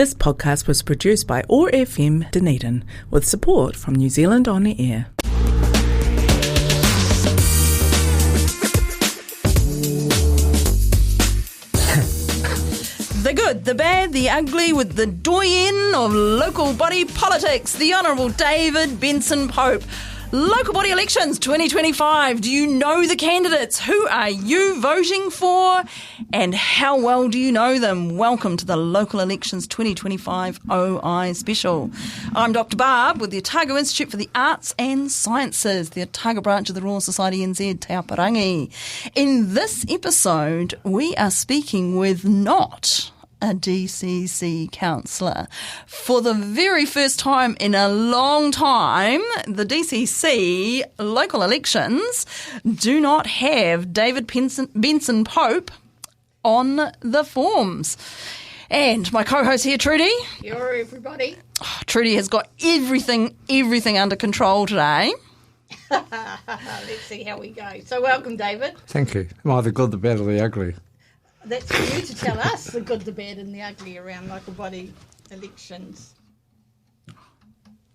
This podcast was produced by OAR FM Dunedin with support from New Zealand On Air. The good, the bad, the ugly with the doyen of local body politics, the Honourable David Benson-Pope. Local body elections 2025. Do you know the candidates? Who are you voting for? And how well do you know them? Welcome to the Local Elections 2025 OI Special. I'm Dr Barb with the Otago Institute for the Arts and Sciences, the Otago branch of the Royal Society NZ Te Aparangi. In this episode, we are speaking with not a DCC councillor. For the very first time in a long time, the DCC local elections do not have David Benson-Pope on the forms. And my co-host here, Trudi. You're everybody. Trudi has got everything under control today. Let's see how we go. So welcome, David. Thank you. Am I the good, the bad or the ugly? That's for you to tell us the good, the bad and the ugly around local body elections.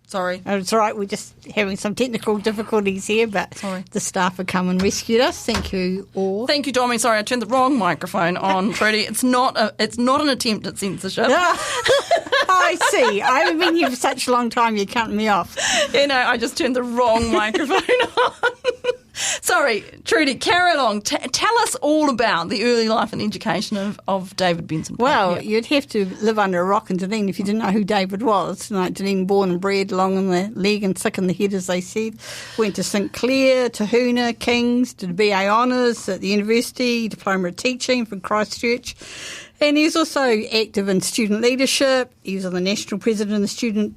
Sorry. Oh, it's all right, we're just having some technical difficulties here, but Sorry. The staff have come and rescued us. Thank you all. Thank you, Tommy. Sorry, I turned the wrong microphone on, Trudi. It's not an attempt at censorship. I see. I haven't been here for such a long time, you're cutting me off. I just turned the wrong microphone on. Sorry, Trudi, carry along. Tell us all about the early life and education of David Benson-Pope. Well, you'd have to live under a rock in Dunedin if you didn't know who David was. Like Dunedin, born and bred, long in the leg and thick in the head, as they said. Went to St Clair, Tahuna, King's, did BA Honours at the university, Diploma of Teaching from Christchurch. And he was also active in student leadership. He was on the national president of the Student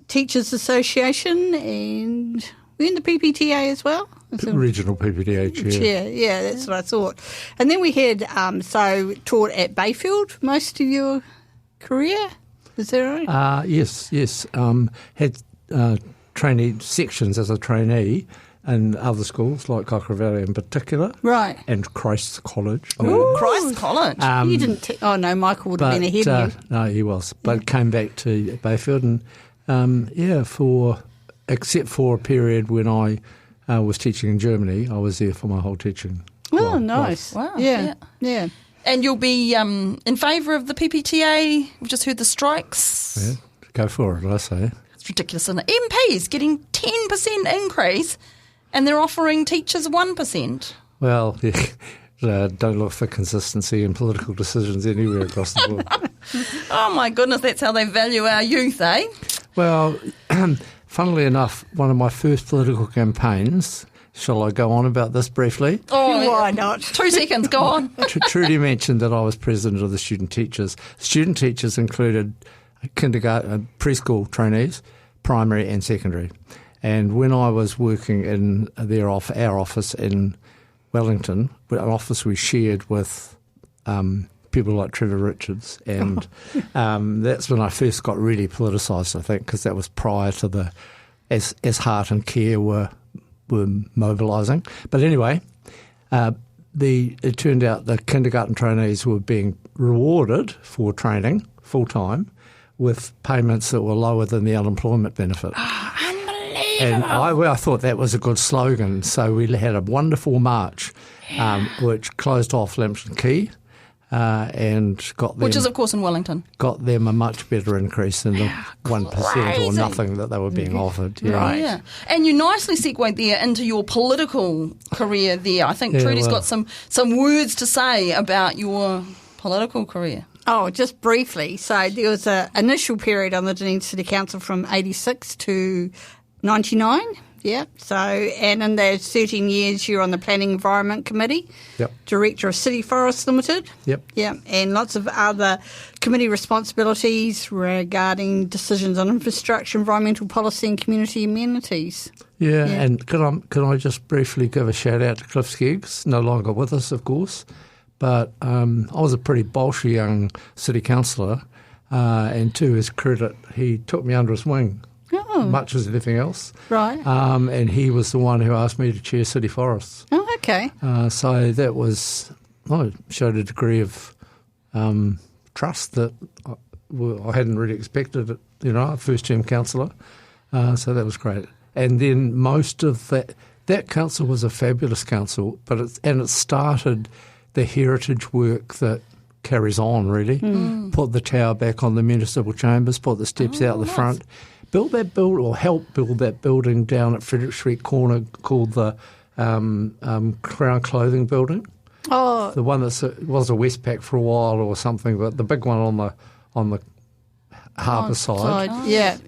Teachers Association and we're in the PPTA as well. Regional PPTA chair. Yeah, that's what I thought. And then we had, taught at Bayfield most of your career. Is that right? Yes. Had trainee sections as a trainee in other schools, like Cocker Valley in particular. Right. And Christ's College. Ooh, Christ's College. You didn't Michael would have been ahead of you. No, he was. But came back to Bayfield and, except for a period when I was teaching in Germany, I was there for my whole teaching. Oh, nice. Wow. Yeah. And you'll be in favour of the PPTA? We've just heard the strikes. Yeah, go for it, I say. It's ridiculous, isn't it? MPs getting 10% increase and they're offering teachers 1%. Well, don't look for consistency in political decisions anywhere across the board. Oh, my goodness, that's how they value our youth, eh? Well, funnily enough, one of my first political campaigns, shall I go on about this briefly? Oh, why not? 2 seconds, go on. Trudi mentioned that I was president of the student teachers. Student teachers included kindergarten, preschool trainees, primary and secondary. And when I was working in our office in Wellington, an office we shared with people like Trevor Richards, and that's when I first got really politicised, I think, because that was prior to as Heart and Care were mobilising. But anyway, it turned out the kindergarten trainees were being rewarded for training full-time with payments that were lower than the unemployment benefit. And I thought that was a good slogan. So we had a wonderful march, which closed off Lambton Quay and got them... Which is, of course, in Wellington. Got them a much better increase than the 1% or nothing that they were being offered. Yeah. Right. Yeah. And you nicely segued there into your political career there. I think Trudy's got some words to say about your political career. Oh, just briefly. So there was an initial period on the Dunedin City Council from 86 to 99, yeah. So, and in those 13 years, you're on the Planning Environment Committee, Director of City Forests Limited, and lots of other committee responsibilities regarding decisions on infrastructure, environmental policy, and community amenities. Yeah. And can I just briefly give a shout out to Cliff Skeggs, no longer with us, of course, but I was a pretty bolshy young city councillor, and to his credit, he took me under his wing. Much as anything else. Right. And he was the one who asked me to chair City Forests. Oh, okay. So that showed a degree of trust that I hadn't really expected it, a first-term councillor. So that was great. And then most of that council was a fabulous council, but it started the heritage work that carries on, really. Put the tower back on the municipal chambers, put the steps out the front, help build that building down at Frederick Street corner called the Crown Clothing Building. Oh, The one that was a Westpac for a while or something, but the big one on the harbour side. Yeah.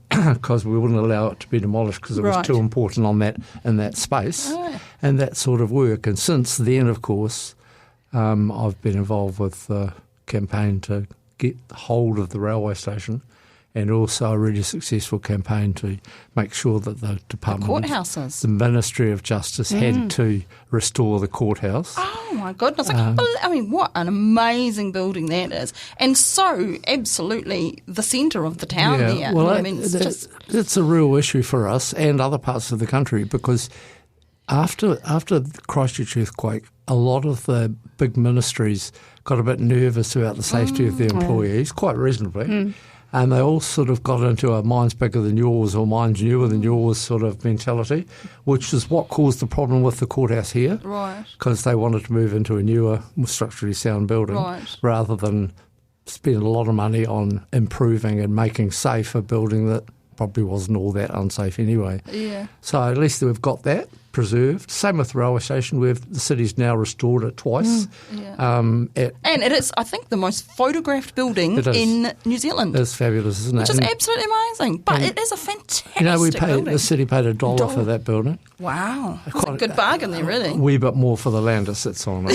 Because we wouldn't allow it to be demolished because it was too important in that space and that sort of work. And since then, of course, I've been involved with the campaign to get hold of the railway station, and also a really successful campaign to make sure that the department, courthouses, the Ministry of Justice, had to restore the courthouse. Oh my goodness! What an amazing building that is, and so absolutely the centre of the town there. Well, it's a real issue for us and other parts of the country, because after the Christchurch earthquake, a lot of the big ministries got a bit nervous about the safety of their employees, quite reasonably. And they all sort of got into a mine's bigger than yours or mine's newer than yours sort of mentality, which is what caused the problem with the courthouse here. Right. Because they wanted to move into a newer, more structurally sound building rather than spend a lot of money on improving and making safe a building that probably wasn't all that unsafe anyway. Yeah. So at least we've got that preserved. Same with the railway station. The city's now restored it twice. And it is, I think, the most photographed building in New Zealand. It's fabulous, isn't it? Which is absolutely amazing. But it is a fantastic building. The city paid $1 for that building. Wow. That's a good bargain there, really. A wee bit more for the land it sits on.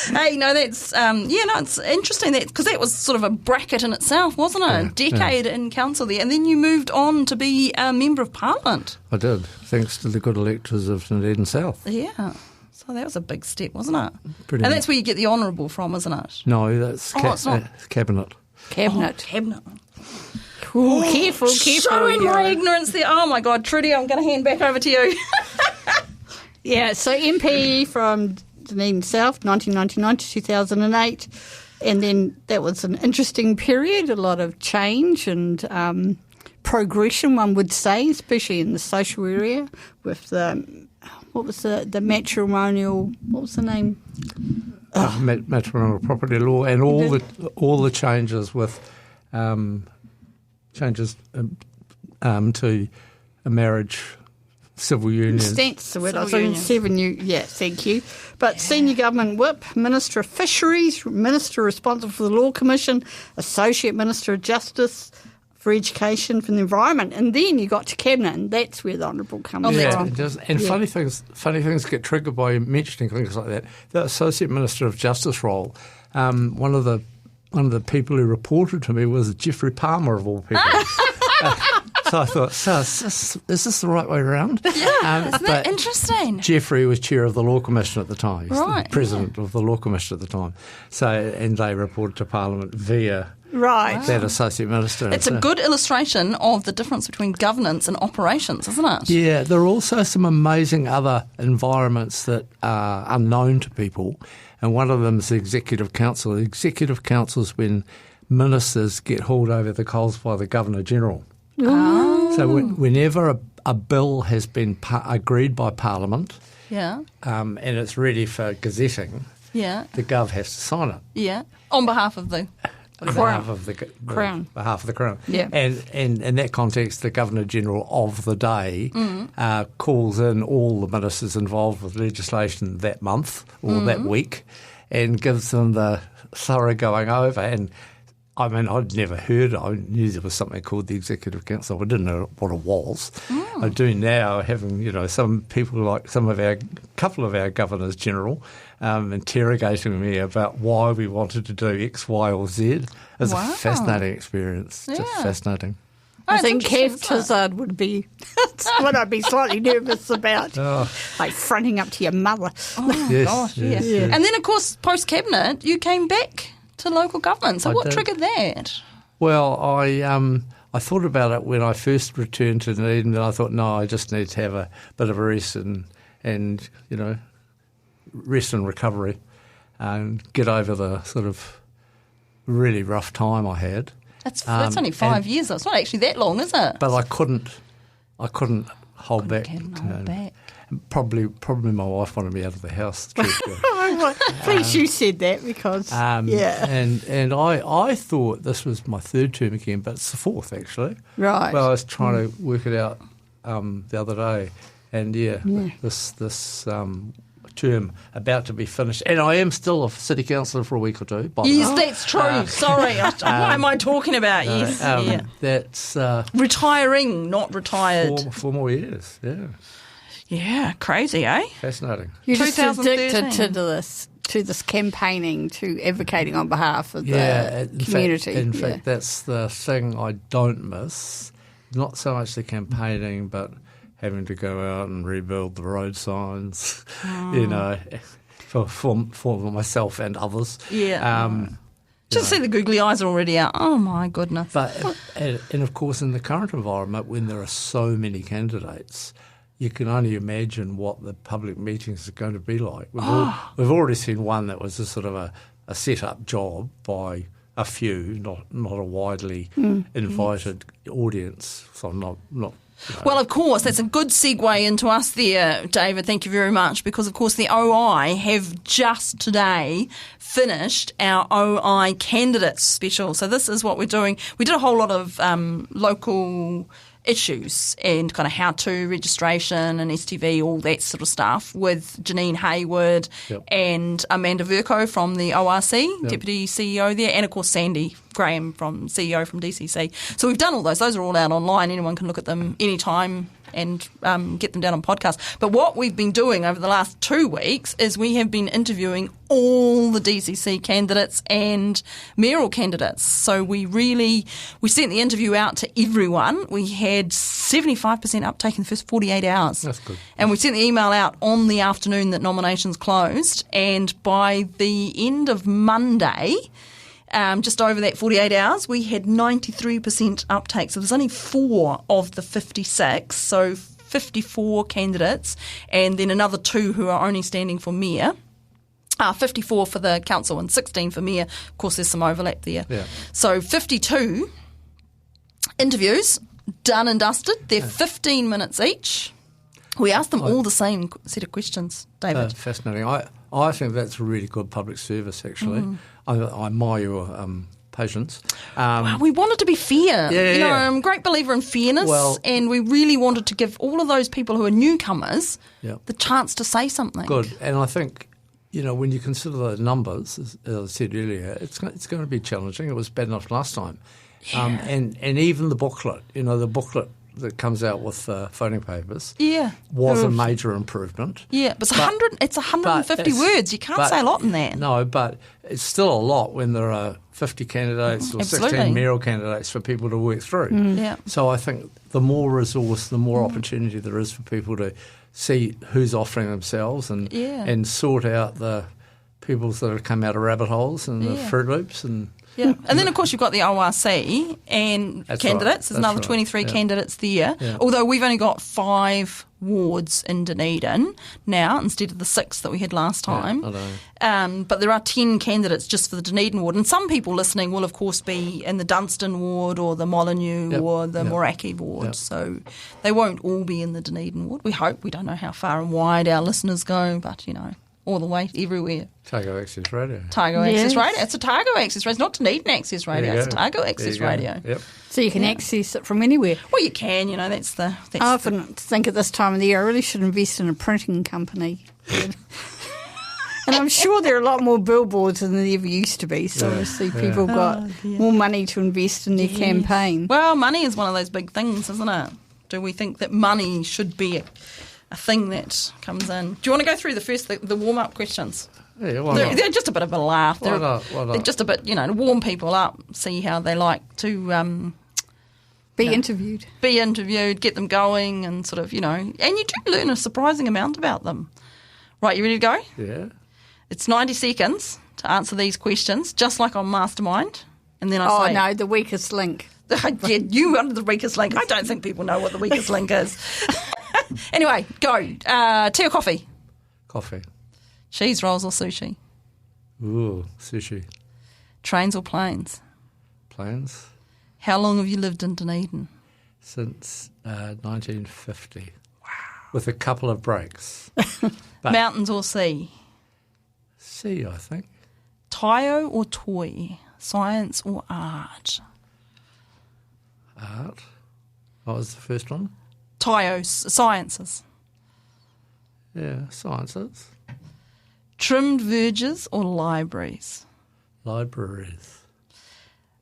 Hey, that's it's interesting that, because that was sort of a bracket in itself, wasn't it? A decade in council there, and then you moved on to be a member of Parliament. I did, thanks to the good electors of Dunedin South. Yeah, so that was a big step, wasn't it? Pretty and much. That's where you get the honourable from, isn't it? No, that's it's not. Cabinet. Cabinet. Ooh, careful. Showing my ignorance there. Oh my God, Trudi, I'm going to hand back over to you. Yeah, so MP from Dunedin South, 1999 to 2008. And then that was an interesting period, a lot of change and progression, one would say, especially in the social area with the matrimonial, what was the name? Matrimonial property law and all the changes with to a marriage. Civil unions. That's the word. I was on 7 thank you. But Senior Government Whip, Minister of Fisheries, Minister responsible for the Law Commission, Associate Minister of Justice for Education, for the Environment, and then you got to Cabinet, and that's where the Honourable comes from. Funny things get triggered by mentioning things like that. The Associate Minister of Justice role, one of the people who reported to me was Geoffrey Palmer, of all people. So I thought, is this the right way around? Yeah, isn't that interesting? Geoffrey was chair of the Law Commission at the time. He was the president of the Law Commission at the time. So, and they reported to Parliament via that associate minister. It's a good illustration of the difference between governance and operations, isn't it? Yeah, there are also some amazing other environments that are unknown to people, and one of them is the Executive Council. The Executive Council is when ministers get hauled over the coals by the Governor-General. Oh. So whenever a bill has been agreed by Parliament and it's ready for gazetting, the Gov has to sign it. Yeah, on behalf of the Crown. Behalf of the Crown. Yeah. And in that context, the Governor-General of the day calls in all the ministers involved with legislation that month or that week and gives them the thorough going over. And I mean, I'd never heard. I knew there was something called the Executive Council. I didn't know what it was. I do now, having some people like couple of our governors general interrogating me about why we wanted to do X, Y, or Z. It's a fascinating experience. Just fascinating. I think Kev Tizard would be what I'd be slightly nervous about, like fronting up to your mother. Oh, gosh, yes. And then, of course, post-Cabinet, you came back to local government. So what triggered that? Well, I thought about it when I first returned to Dunedin, and I thought, no, I just need to have a bit of a rest and rest and recovery and get over the sort of really rough time I had. That's only 5 years. It's not actually that long, is it? But I couldn't hold back. Hold back. Probably my wife wanted me out of the house. Please, you said that because And I thought this was my third term again, but it's the fourth actually. Right. Well, I was trying to work it out the other day, and this term about to be finished, and I am still a city councillor for a week or two. Yes, that's true. Sorry, what am I talking about? That's retiring, not retired. 4 more years. Yeah. Yeah, crazy, eh? Fascinating. You're just 2013. addicted to this campaigning, to advocating on behalf of the community. In fact, that's the thing I don't miss. Not so much the campaigning, but having to go out and rebuild the road signs, for myself and others. Yeah. Just see the googly eyes are already out. Oh, my goodness. But and of course, in the current environment, when there are so many candidates, you can only imagine what the public meetings are going to be like. We've already seen one that was a sort of a set-up job by a few, not a widely invited audience. So I'm not. Well, of course, that's a good segue into us there, David. Thank you very much, because, of course, the OI have just today finished our OI candidates special. So this is what we're doing. We did a whole lot of local issues and kind of how-to registration and STV, all that sort of stuff with Janine Hayward and Amanda Verco from the ORC, Deputy CEO there, and of course Sandy Graham CEO from DCC. So we've done all those. Those are all out online. Anyone can look at them anytime and get them down on podcast. But what we've been doing over the last 2 weeks is we have been interviewing all the DCC candidates and mayoral candidates. So we sent the interview out to everyone. We had 75% uptake in the first 48 hours. That's good. And we sent the email out on the afternoon that nominations closed. And by the end of Monday, just over that 48 hours, we had 93% uptake. So there's only 4 of the 56, so 54 candidates, and then another 2 who are only standing for mayor. 54 for the council and 16 for mayor. Of course, there's some overlap there. Yeah. So 52 interviews, done and dusted. They're 15 minutes each. We asked them all the same set of questions, David. Fascinating. I think that's a really good public service, actually. I admire your patience. Well, we wanted to be fair. I'm a great believer in fairness, and we really wanted to give all of those people who are newcomers the chance to say something. Good. And I think, when you consider the numbers, as I said earlier, it's going to be challenging. It was bad enough last time. Yeah. And even the booklet, the booklet that comes out with voting papers was a major improvement. Yeah, but it's 150 words. You can't say a lot in that. No, but it's still a lot when there are 50 candidates or 16 mayoral candidates for people to work through. Yeah. So I think the more resource, the more opportunity there is for people to see who's offering themselves and sort out the people that have come out of rabbit holes and the Fruit Loops and... Yeah, and then of course you've got the ORC and candidates. Right. There's another 23 candidates there. Yeah. Although we've only got 5 wards in Dunedin now instead of the 6 that we had last time. Yeah, I know. But there are 10 candidates just for the Dunedin ward, and some people listening will of course be in the Dunstan ward or the Molyneux or the Moraki ward. Yep. So they won't all be in the Dunedin ward. We hope. We don't know how far and wide our listeners go, but all the way, everywhere. Targo Access Radio. Access Radio. It's a Targo Access Radio. It's not Dunedin Access Radio. It's Targo Access Radio. Yep. So you can access it from anywhere. Well, you can. That's I often think at this time of the year I really should invest in a printing company. And I'm sure there are a lot more billboards than there ever used to be. So obviously people have got more money to invest in their campaign. Well, money is one of those big things, isn't it? Do we think that money should be a thing that comes in? Do you want to go through the warm-up questions? Yeah, why not? They're just a bit of a laugh. Why not? They're just a bit, to warm people up, see how they like to... Be interviewed, get them going and sort of, and you do learn a surprising amount about them. Right, you ready to go? Yeah. It's 90 seconds to answer these questions, just like on Mastermind. And then I say... Oh, no, the weakest link. Yeah, you wanted the weakest link. I don't think people know what the weakest link is. Anyway, go. Tea or coffee? Coffee. Cheese rolls or sushi? Ooh, sushi. Trains or planes? Planes. How long have you lived in Dunedin? Since 1950. Wow. With a couple of breaks. But Mountains or sea? sea, I think. Taio or toi? Science or art? Art. What was the first one? Taio, sciences. Yeah, sciences. Trimmed verges or libraries? Libraries.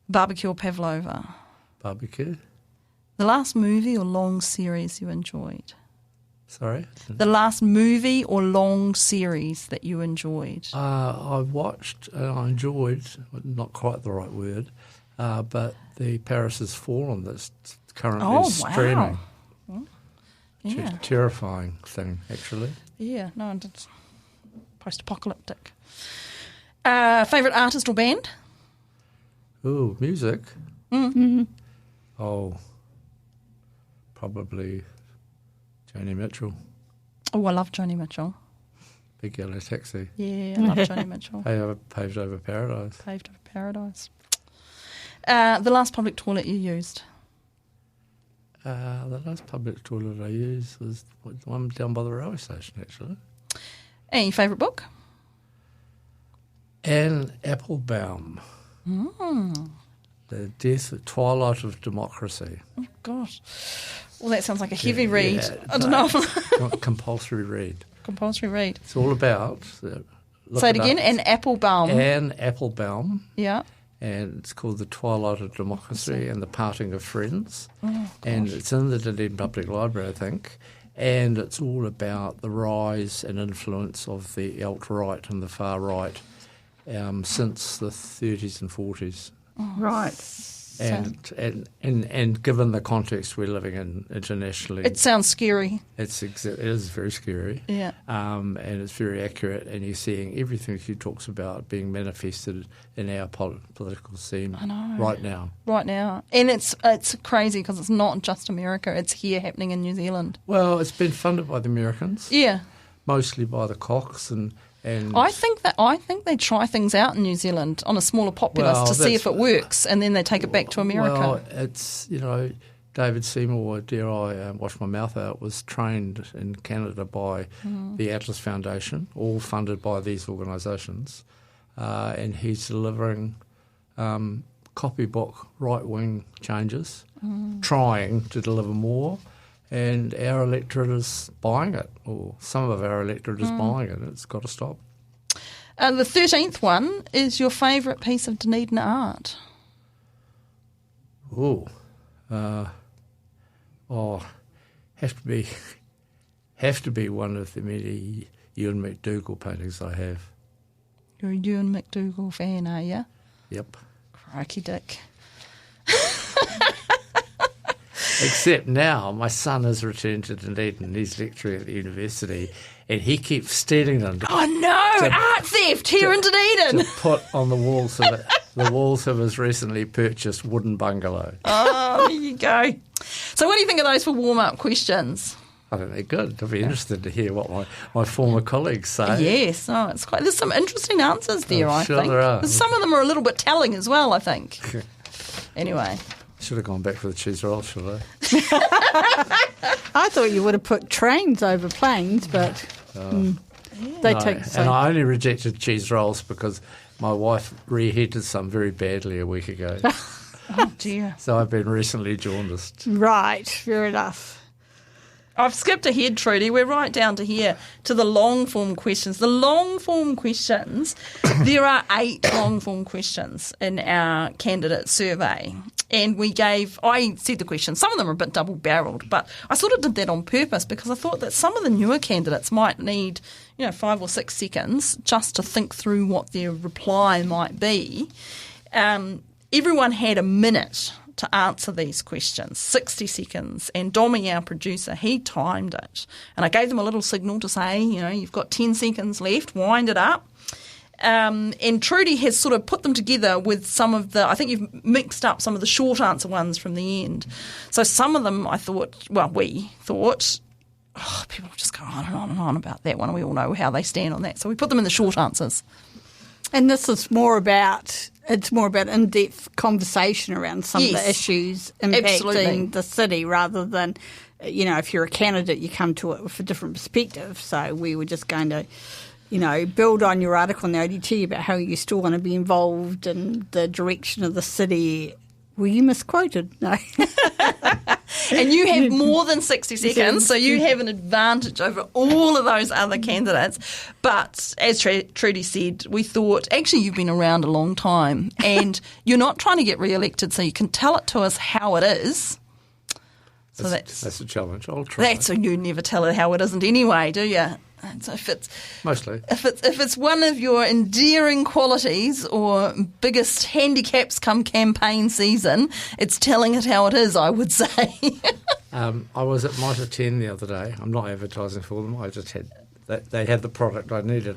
Barbecue or pavlova? Barbecue. The last movie or long series you enjoyed? Sorry? The last movie or long series that you enjoyed? I watched and I enjoyed, not quite the right word, but the Paris Has Fallen that's currently streaming. Wow. Yeah. Terrifying thing, actually. Yeah, no, it's post-apocalyptic. Favourite artist or band? Ooh, music. Mm-hmm. Oh, probably Joni Mitchell. Oh, I love Joni Mitchell. Big Yellow Taxi. Yeah, I love Joni Mitchell. Paved Over Paradise. Paved Over Paradise. The last public toilet you used? The last public toilet I used was the one down by the railway station, actually. And your favourite book? Anne Applebaum. The Twilight of Democracy. Oh, gosh. Well, that sounds like a heavy read. Yeah, I don't know. Compulsory read. Compulsory read. It's all about... Say it again, Anne Applebaum. Anne Applebaum. Yeah. And it's called The Twilight of Democracy and the Parting of Friends. Oh, and it's in the Dunedin Public Library, I think. And it's all about the rise and influence of the alt-right and the far-right since the 30s and 40s. Oh, right. And given the context we're living in internationally, it sounds scary. It is very scary. Yeah. And it's very accurate, and you're seeing everything she talks about being manifested in our political scene right now. Right now. And it's crazy because it's not just America, it's here happening in New Zealand. Well, it's been funded by the Americans. Yeah. Mostly by the Cox and I think they try things out in New Zealand on a smaller populace to see if it works, and then they take it back to America. Well, it's, David Seymour, dare I wash my mouth out, was trained in Canada by the Atlas Foundation, all funded by these organisations, and he's delivering copybook right-wing changes, trying to deliver more. And our electorate is buying it, or some of our electorate is buying it. It's got to stop. The 13th one is your favourite piece of Dunedin art. Have to be one of the many Ewan McDougall paintings I have. You're a Ewan McDougall fan, are you? Yep. Crikey dick. Except now, my son has returned to Dunedin. He's lecturing at the university, and he keeps stealing them. Oh no! Art theft here in Dunedin. To put on the walls of the walls of his recently purchased wooden bungalow. Oh, there you go. So, what do you think of those for warm-up questions? I think they're good. I'd be interested to hear what my former colleagues say. Yes, there's some interesting answers there. I think there are. Some of them are a little bit telling as well. I think. Anyway. Should have gone back for the cheese roll, should I? I thought you would have put trains over planes, but they take the same. And I only rejected cheese rolls because my wife reheated some very badly a week ago. Oh, dear. So I've been recently jaundiced. Right, fair enough. I've skipped ahead, Trudi. We're right down to here, to the long-form questions. The long-form questions, there are 8 long-form questions in our candidate survey. And I said the questions, some of them are a bit double-barreled, but I sort of did that on purpose because I thought that some of the newer candidates might need, 5 or 6 seconds just to think through what their reply might be. Everyone had a minute to answer these questions, 60 seconds. And Dommy, our producer, he timed it. And I gave them a little signal to say, you've got 10 seconds left, wind it up. And Trudi has sort of put them together with some of I think you've mixed up some of the short answer ones from the end. So some of them we thought, people just go on and on and on about that one. We all know how they stand on that. So we put them in the short answers. And this is more about in-depth conversation around some of Yes, the issues impacting absolutely. the city rather than, if you're a candidate, you come to it with a different perspective. So we were just going to, build on your article in the ODT about how you still want to be involved in the direction of the city. Were you misquoted? No. And you have more than 60 seconds, so you have an advantage over all of those other candidates. But as Trudi said, we thought, actually, you've been around a long time and you're not trying to get re-elected, so you can tell it to us how it is. So that's a challenge. I'll try. So you never tell it how it isn't anyway, do you? So Mostly. If it's one of your endearing qualities or biggest handicaps come campaign season, it's telling it how it is, I would say. I was at Mitre 10 the other day. I'm not advertising for them. I just they had the product I needed.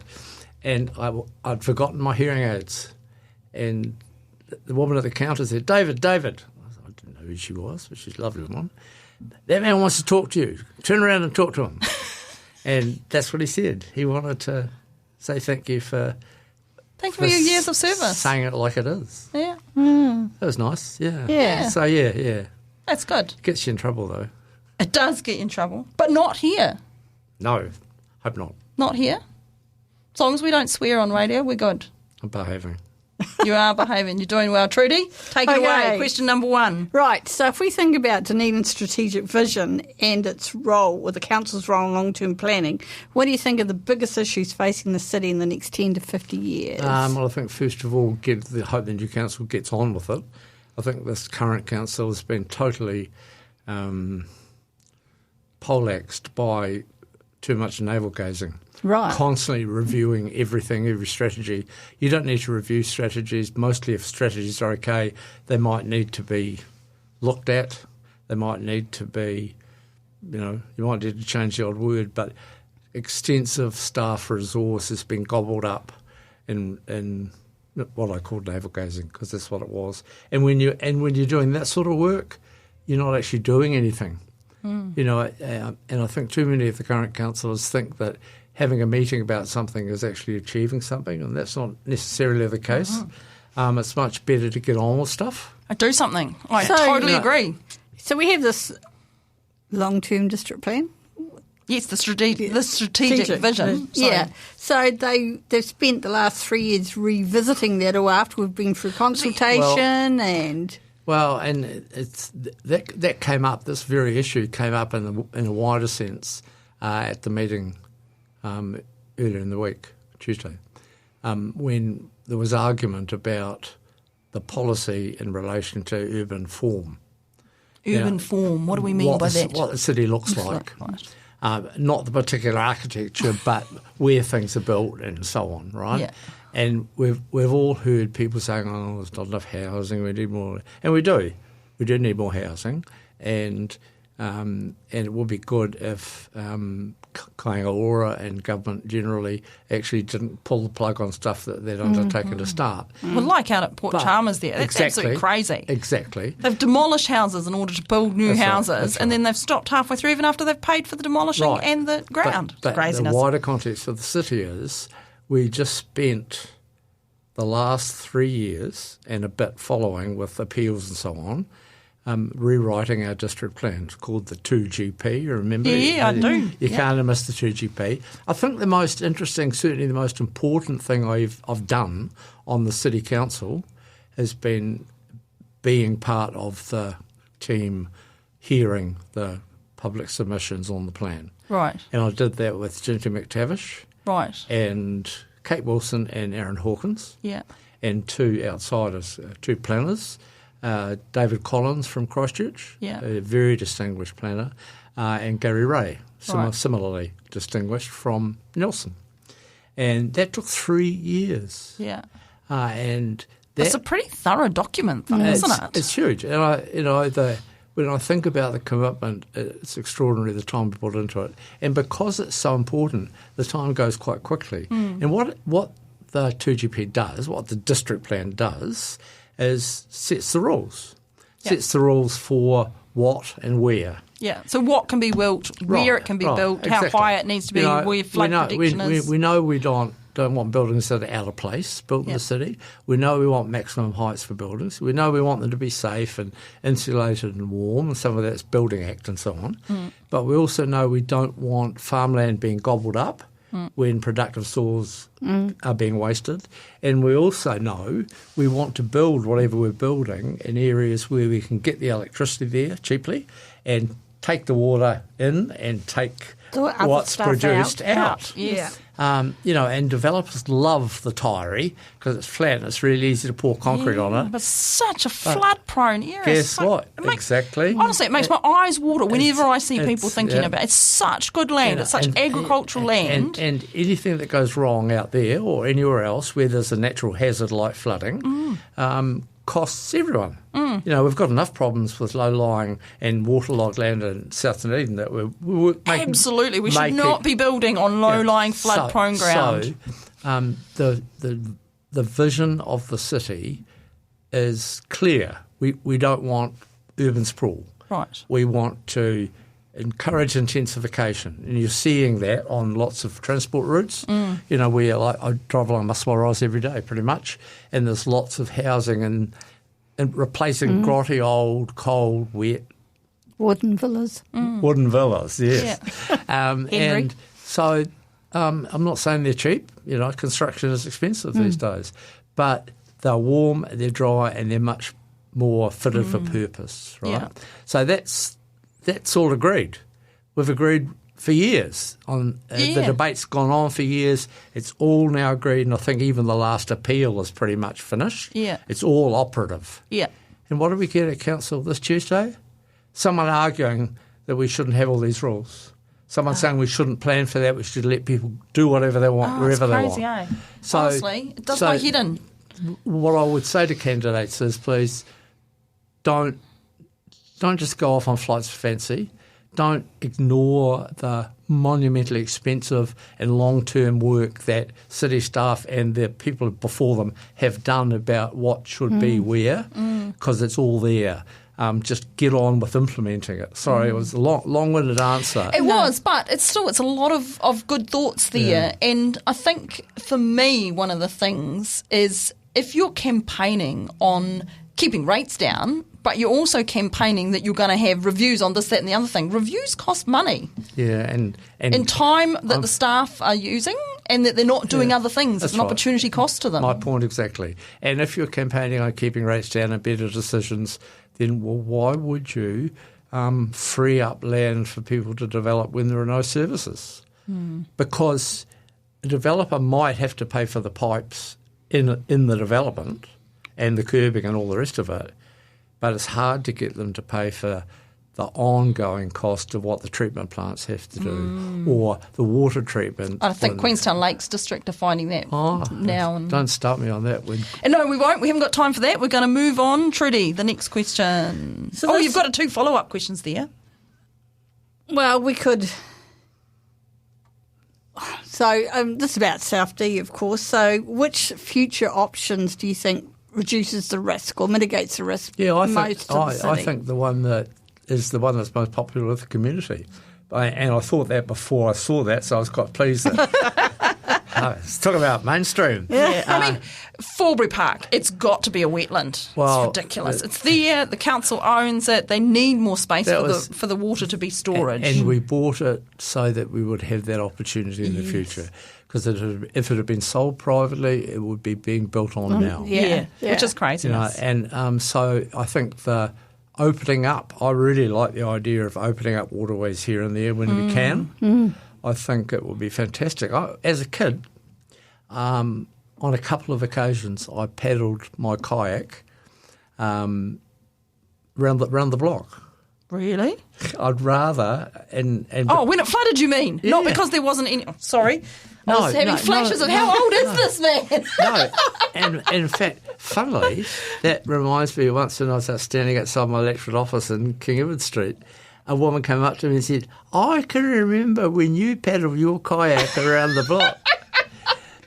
And I'd forgotten my hearing aids. And the woman at the counter said, David. I didn't know who she was, but she's a lovely woman. That man wants to talk to you. Turn around and talk to him. And that's what he said. He wanted to say thank you for your years of service. Saying it like it is. Yeah. That was nice, yeah. Yeah. So, yeah. That's good. Gets you in trouble, though. It does get you in trouble. But not here. No, hope not. Not here. As long as we don't swear on radio, we're good. I'm behaving. You are behaving. You're doing well. Trudi, take it away. Question number 1. Right, so if we think about Dunedin's strategic vision and its role, or the council's role in long-term planning, what do you think are the biggest issues facing the city in the next 10 to 50 years? Well, I think, first of all, hope the new council gets on with it. I think this current council has been totally poleaxed by too much navel-gazing. Right. Constantly reviewing everything, every strategy. You don't need to review strategies. Mostly if strategies are okay, they might need to be looked at. They might need to be, you might need to change the odd word, but extensive staff resource has been gobbled up in what I call navel-gazing, because that's what it was. And when you're doing that sort of work, you're not actually doing anything. And I think too many of the current councillors think that having a meeting about something is actually achieving something, and that's not necessarily the case. It's much better to get on with stuff. Do something. I totally agree. So we have this long-term district plan. Yes, the strategic vision. Sorry. Yeah. So they've spent the last 3 years revisiting that, or after we've been through consultation and... Well, and that came up. This very issue came up in a wider sense at the meeting earlier in the week, Tuesday, when there was argument about the policy in relation to urban form. Urban form. What do we mean by that? What the city looks like. Right. Not the particular architecture, but where things are built and so on, right? Yeah. And we've all heard people saying, "Oh, there's not enough housing. We need more," and we do. We do need more housing, and it would be good if Kaingaora and government generally actually didn't pull the plug on stuff that they'd undertaken to start. Well, like out at Port Chalmers there. That's absolutely crazy. Exactly. They've demolished houses in order to build new houses, and then they've stopped halfway through even after they've paid for the demolishing and the ground. But Craziness. The wider context of the city is we just spent the last 3 years and a bit following with appeals and so on rewriting our district plan. It's called the 2GP, you remember? Yeah, I do. You can't miss the 2GP. I think the most interesting, certainly the most important thing I've done on the City Council has been being part of the team hearing the public submissions on the plan. Right. And I did that with Ginty McTavish. Right. And Kate Wilson and Aaron Hawkins. Yeah. And two outsiders, two planners. David Collins from Christchurch, a very distinguished planner, and Gary Ray, similarly distinguished from Nelson. And that took 3 years. Yeah. And it's a pretty thorough document, though, isn't it? It's huge. And when I think about the commitment, it's extraordinary the time we put into it. And because it's so important, the time goes quite quickly. And what the 2GP does, what the district plan does, is sets the rules. Sets the rules for what and where. Yeah, so what can be built, where it can be built, exactly. how high it needs to be, where flood protection is. We know we don't don't want buildings that are out of place built in the city. We know we want maximum heights for buildings. We know we want them to be safe and insulated and warm, and some of that's Building Act and so on. But we also know we don't want farmland being gobbled up when productive soils are being wasted. And we also know we want to build whatever we're building in areas where we can get the electricity there cheaply and take the water in and take what's produced out. Yes. And developers love the Taieri because it's flat and it's really easy to pour concrete on it. But such a flood-prone area. Guess what? Exactly. Honestly, it makes my eyes water whenever I see people thinking about it. It's such good land. It's such agricultural land. And anything that goes wrong out there or anywhere else where there's a natural hazard like flooding costs everyone. We've got enough problems with low-lying and waterlogged land in South Dunedin that we're making. Absolutely. We should not be building on low-lying flood-prone ground. So the vision of the city is clear. We don't want urban sprawl. Right. We want to encourage intensification, and you're seeing that on lots of transport routes. I drive along Muswell Rise every day pretty much, and there's lots of housing and replacing grotty old, cold, wet wooden villas. Wooden villas, yes. And so I'm not saying they're cheap. Construction is expensive these days, but they're warm, they're dry, and they're much more fitted for purpose, right? Yeah. So that's all agreed. We've agreed for years. The debate's gone on for years. It's all now agreed, and I think even the last appeal is pretty much finished. Yeah. It's all operative. Yeah. And what did we get at council this Tuesday? Someone arguing that we shouldn't have all these rules. Someone saying we shouldn't plan for that. We should let people do whatever they want, wherever they want. Eh? So, honestly, it does my head in. What I would say to candidates is, please don't just go off on flights of fancy. Don't ignore the monumentally expensive and long-term work that city staff and the people before them have done about what should be where, because it's all there. Just get on with implementing it. Sorry, it was a long-winded answer. It was, but it's a lot of good thoughts there. Yeah. And I think for me, one of the things is if you're campaigning on keeping rates down, but you're also campaigning that you're going to have reviews on this, that and the other thing. Reviews cost money. Yeah, and time that the staff are using and that they're not doing other things. It's an opportunity cost to them. My point exactly. And if you're campaigning on keeping rates down and better decisions, then why would you free up land for people to develop when there are no services? Because a developer might have to pay for the pipes in the development and the curbing and all the rest of it, but it's hard to get them to pay for the ongoing cost of what the treatment plants have to do or the water treatment. I think Queenstown Lakes District are finding that now. Don't start me on that. No, we won't. We haven't got time for that. We're going to move on. Trudi, the next question. So you've got 2 follow-up questions there. Well, we could... So this is about South D, of course. So which future options do you think reduces the risk or mitigates the risk most of the city? I think the one that is the one that's most popular with the community. And I thought that before I saw that, so I was quite pleased that let's talk about mainstream. Yeah. I mean, Forbury Park, it's got to be a wetland. Well, it's ridiculous. It's there, the council owns it, they need more space for the water to be storage. And we bought it so that we would have that opportunity in the future. Because if it had been sold privately, it would be being built on now. Yeah, which is crazy. And so I think the opening up, I really like the idea of opening up waterways here and there when we can. I think it would be fantastic. As a kid, on a couple of occasions, I paddled my kayak round the block. Really? I'd rather... when it flooded, you mean? Yeah. Not because there wasn't any... Sorry. I was having flashes of how old is this man? No. And in fact, funnily, that reminds me once when I was standing outside my electorate office in King Edward Street, a woman came up to me and said, I can remember when you paddled your kayak around the block.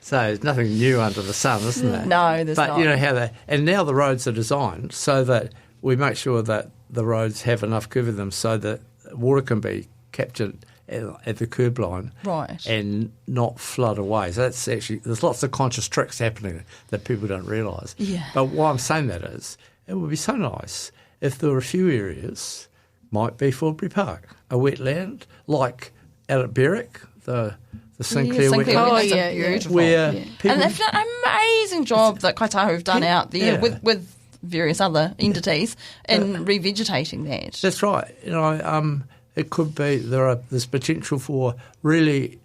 So there's nothing new under the sun, isn't there? No, there's not. But how and now the roads are designed so that we make sure that the roads have enough curve in them so that water can be captured at the curb line, Right. and not flood away. So that's actually, there's lots of conscious tricks happening that people don't realise. Yeah. But why I'm saying that is, it would be so nice if there were a few areas, might be Forbury Park, a wetland like out at Berwick, the Sinclair wetland. Oh, That's yeah, beautiful. Where people, And they've done an amazing job that Kaitahu have done out there Yeah. with various other entities in revegetating that. that's right. It could be there's potential for really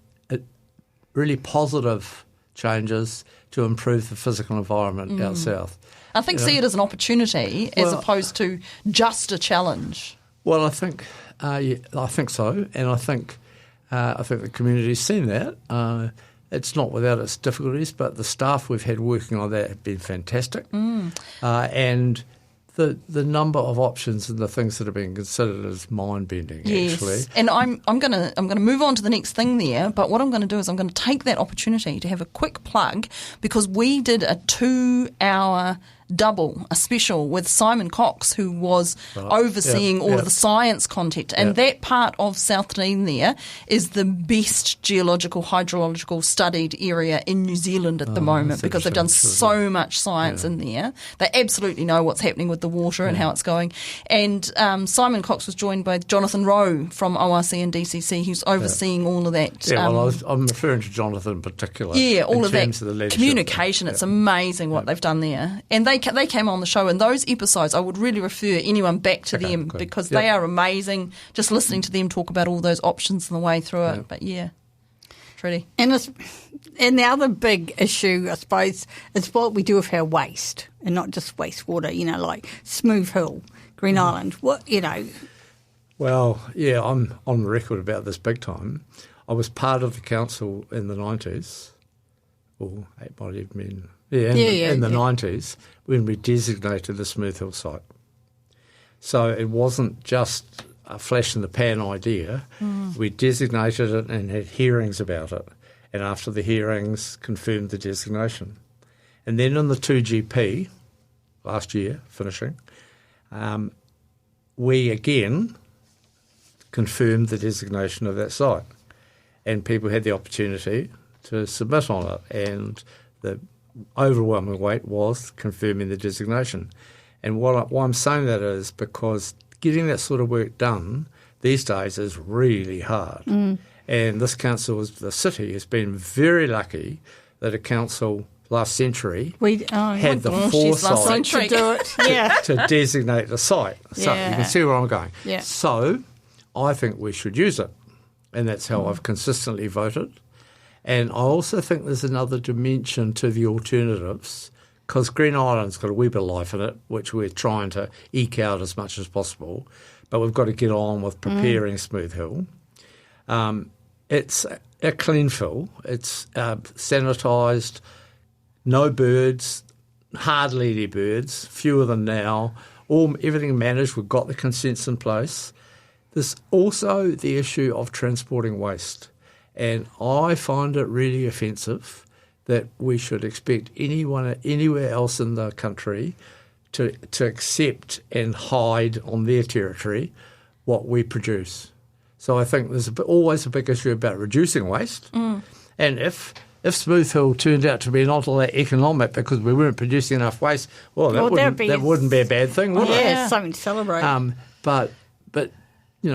positive changes to improve the physical environment out south. I think see it as an opportunity as opposed to just a challenge. Well, I think so, and I think the community's seen that. It's not without its difficulties, but the staff we've had working on that have been fantastic, and the number of options and the things that are being considered is mind-bending. Yes, actually. and I'm going to move on to the next thing there. But what I'm going to do is I'm going to take that opportunity to have a quick plug, because we did a 2-hour double, a special with Simon Cox, who was overseeing all of the science content. And that part of South Dunedin there is the best geological, hydrological studied area in New Zealand at the moment, because they've done so much science in there. They absolutely know what's happening with the water and how it's going. And Simon Cox was joined by Jonathan Rowe from ORC and DCC, who's overseeing all of that. Yeah, I'm referring to Jonathan in particular. Yeah, all of that of the communication. It's amazing what they've done there. And they came on the show, and those episodes, I would really refer anyone back to them, good. because they are amazing, just listening to them talk about all those options on the way through it. But Trudi. And the other big issue, I suppose, is what we do with our waste, and not just wastewater, like Smooth Hill, Green Island. Well, I'm on the record about this big time. I was part of the council in the 90s, or it might have been, in the 90s, when we designated the Smooth Hill site. So it wasn't just a flash-in-the-pan idea. We designated it and had hearings about it. And after the hearings, confirmed the designation. And then in the 2GP, last year, finishing, we again confirmed the designation of that site. And people had the opportunity to submit on it. And the overwhelming weight was confirming the designation. And why I'm saying that is because getting that sort of work done these days is really hard. And this council, the city, has been very lucky that a council last century had the foresight to do it. to designate the site. So you can see where I'm going. Yeah. So I think we should use it. And that's how I've consistently voted. And I also think there's another dimension to the alternatives, because Green Island's got a wee bit of life in it, which we're trying to eke out as much as possible. But we've got to get on with preparing Smooth Hill. It's a clean fill. It's sanitised, no birds, hardly any birds, fewer than now. Everything managed. We've got the consents in place. There's also the issue of transporting waste. And I find it really offensive that we should expect anyone anywhere else in the country to accept and hide on their territory what we produce. So I think there's always a big issue about reducing waste. And if Smooth Hill turned out to be not all that economic because we weren't producing enough waste, that wouldn't be a bad thing, would it? Yeah, something to celebrate. But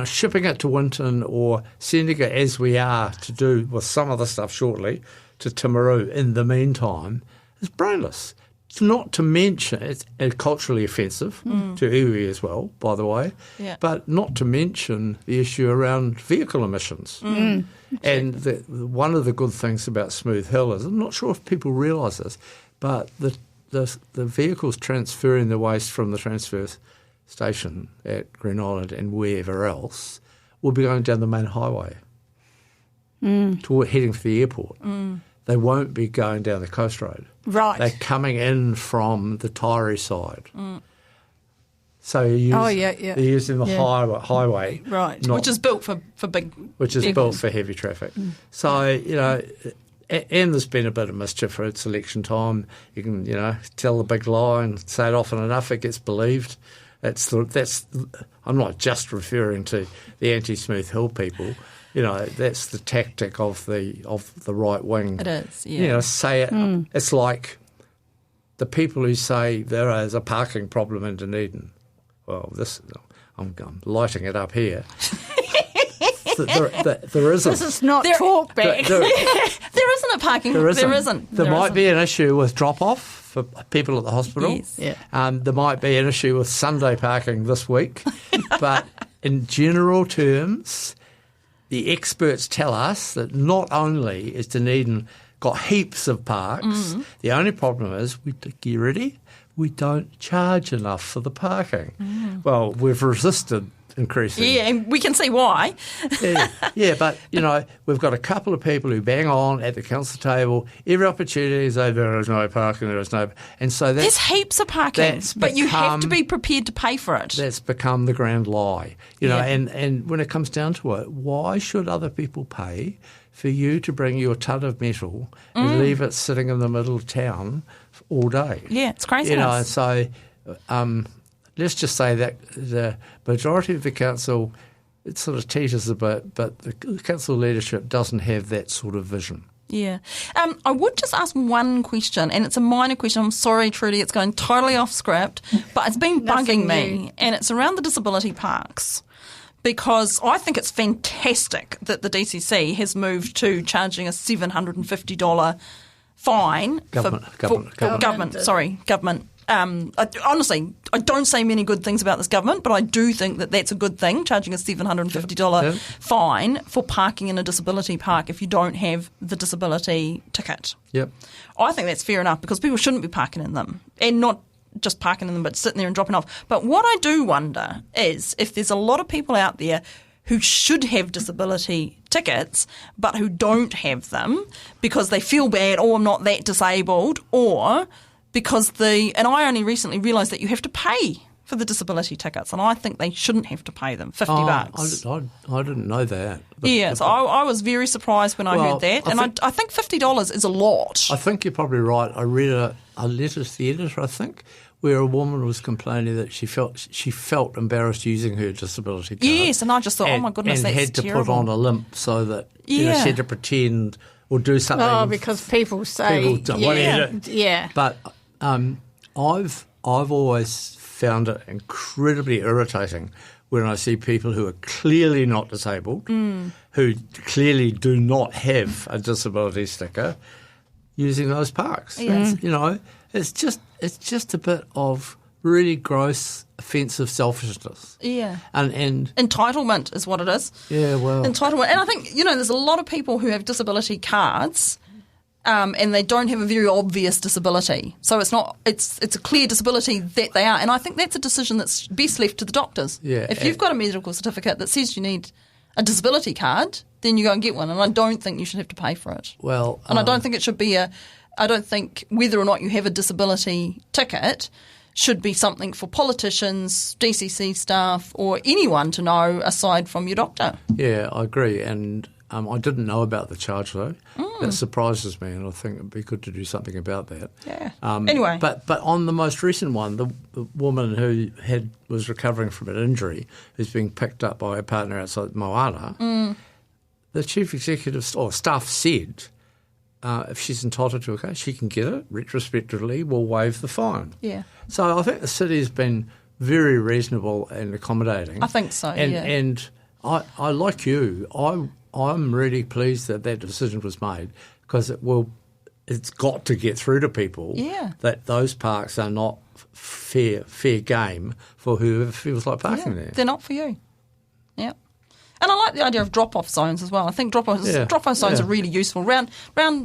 shipping it to Winton or sending it, as we are to do with some other stuff shortly, to Timaru in the meantime is brainless. Not to mention, it's culturally offensive to iwi as well, by the way, but not to mention the issue around vehicle emissions. And one of the good things about Smooth Hill is, I'm not sure if people realise this, but the vehicles transferring the waste from the transfer station at Green Island and wherever else will be going down the main highway heading for the airport. They won't be going down the coast road. Right. They're coming in from the Taieri side. So they're using the highway. Right. Which is built for big Which is vehicles. built for heavy traffic. So, and there's been a bit of mischief for its election time. You can, tell the big lie and say it often enough, it gets believed. I'm not just referring to the anti-Smooth Hill people. That's the tactic of the right wing. It is, yeah. Say it. It's like the people who say there is a parking problem in Dunedin. Well, I'm lighting it up here. There isn't. This is not talk back. There isn't a parking. There isn't. There might be an issue with drop-off for people at the hospital. Yes. Yeah. There might be an issue with Sunday parking this week. But in general terms, the experts tell us that not only is Dunedin got heaps of parks, the only problem is, you ready? We don't charge enough for the parking. Well, we've resisted increasing. Yeah, and we can see why. But, we've got a couple of people who bang on at the council table every opportunity to say there is no parking, there is no... And so there's heaps of parking, but you have to be prepared to pay for it. That's become the grand lie. And when it comes down to it, why should other people pay for you to bring your ton of metal and leave it sitting in the middle of town all day? Yeah, it's crazy. So... let's just say that the majority of the council, it sort of teeters a bit, but the council leadership doesn't have that sort of vision. Yeah. I would just ask one question, and it's a minor question. I'm sorry, Trudi, it's going totally off script, but it's been bugging me, and it's around the disability parks. Because I think it's fantastic that the DCC has moved to charging a $750 fine government. Honestly, I don't say many good things about this government, but I do think that that's a good thing, charging a $750 fine for parking in a disability park if you don't have the disability ticket. Yep. I think that's fair enough because people shouldn't be parking in them, and not just parking in them but sitting there and dropping off. But what I do wonder is if there's a lot of people out there who should have disability tickets but who don't have them because they feel bad, I'm not that disabled, or... because and I only recently realised that you have to pay for the disability tickets, and I think they shouldn't have to pay them $50. I didn't know that. So I was very surprised when I heard that, I think $50 is a lot. I think you're probably right. I read a letter to the editor, I think, where a woman was complaining that she felt embarrassed using her disability card. Yes, and I just thought, oh my goodness, that's terrible. And had to put on a limp so that she had to pretend or do something. Oh, because people say, yeah. But I've always found it incredibly irritating when I see people who are clearly not disabled, who clearly do not have a disability sticker, using those parks. Yeah. It's just a bit of really gross, offensive selfishness. Yeah. And entitlement is what it is. Yeah, well. Entitlement. And I think, there's a lot of people who have disability cards and they don't have a very obvious disability. So it's a clear disability that they are. And I think that's a decision that's best left to the doctors. Yeah. If you've got a medical certificate that says you need a disability card, then you go and get one. And I don't think you should have to pay for it. Well, and I don't think it should be I don't think whether or not you have a disability ticket should be something for politicians, DCC staff, or anyone to know aside from your doctor. Yeah, I agree. And I didn't know about the charge, though. That surprises me, and I think it would be good to do something about that. Yeah. Anyway. But on the most recent one, the woman who was recovering from an injury, who's being picked up by her partner outside Moana, the chief executive or staff said if she's entitled to a case, she can get it. Retrospectively, we'll waive the fine. Yeah. So I think the city has been very reasonable and accommodating. I think so, And I like you, I'm really pleased that decision was made because it's got to get through to people that those parks are not fair game for whoever feels like parking there. They're not for you. Yeah. And I like the idea of drop-off zones as well. I think drop-off zones are really useful around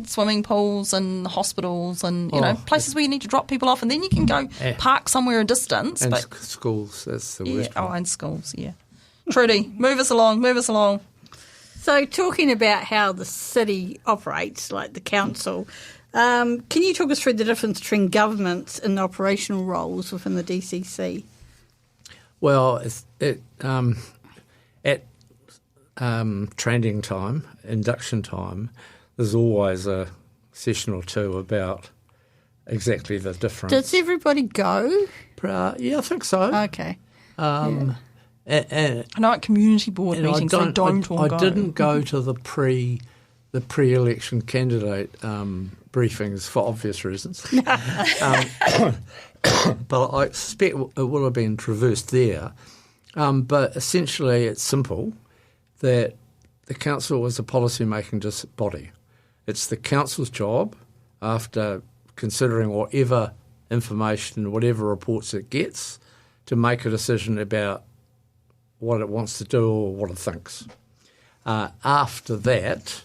swimming pools and hospitals and places where you need to drop people off, and then you can go park somewhere a distance. And schools, that's the worst part. And schools, yeah. Trudi, move us along. So talking about how the city operates, like the council, can you talk us through the difference between governments and operational roles within the DCC? Well, at training time, induction time, there's always a session or two about exactly the difference. Does everybody go? Yeah, I think so. Okay. And I know at community board meetings they don't all go. I didn't go to the pre-election candidate briefings for obvious reasons. But I suspect it will have been traversed there. But essentially it's simple that the council is a policy-making body. It's the council's job, after considering whatever information, whatever reports it gets, to make a decision about what it wants to do or what it thinks. After that,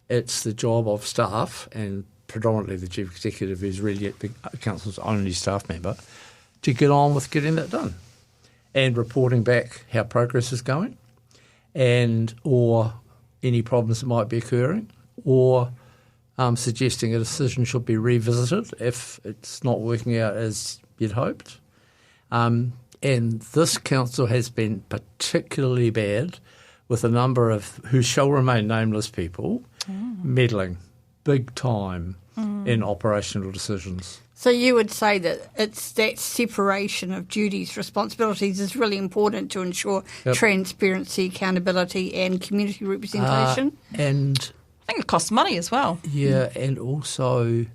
it's the job of staff, and predominantly the chief executive, who's really the council's only staff member, to get on with getting that done and reporting back how progress is going, and or any problems that might be occurring, or suggesting a decision should be revisited if it's not working out as you'd hoped. And this council has been particularly bad with a number of who shall remain nameless people meddling big time in operational decisions. So you would say that it's that separation of duties, responsibilities is really important to ensure transparency, accountability and community representation? And I think it costs money as well. Yeah, and also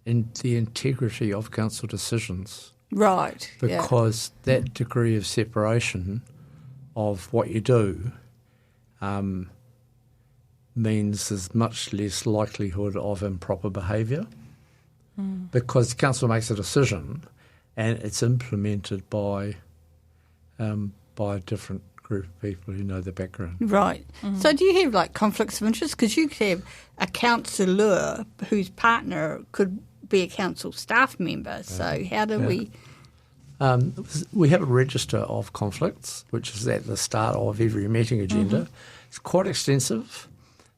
in the integrity of council decisions. Right. Because that degree of separation of what you do means there's much less likelihood of improper behaviour, because the council makes a decision and it's implemented by a different group of people who know the background. Right. So do you have like conflicts of interest? Because you could have a councillor whose partner could be a council staff member. So how do we... we have a register of conflicts, which is at the start of every meeting agenda. It's quite extensive.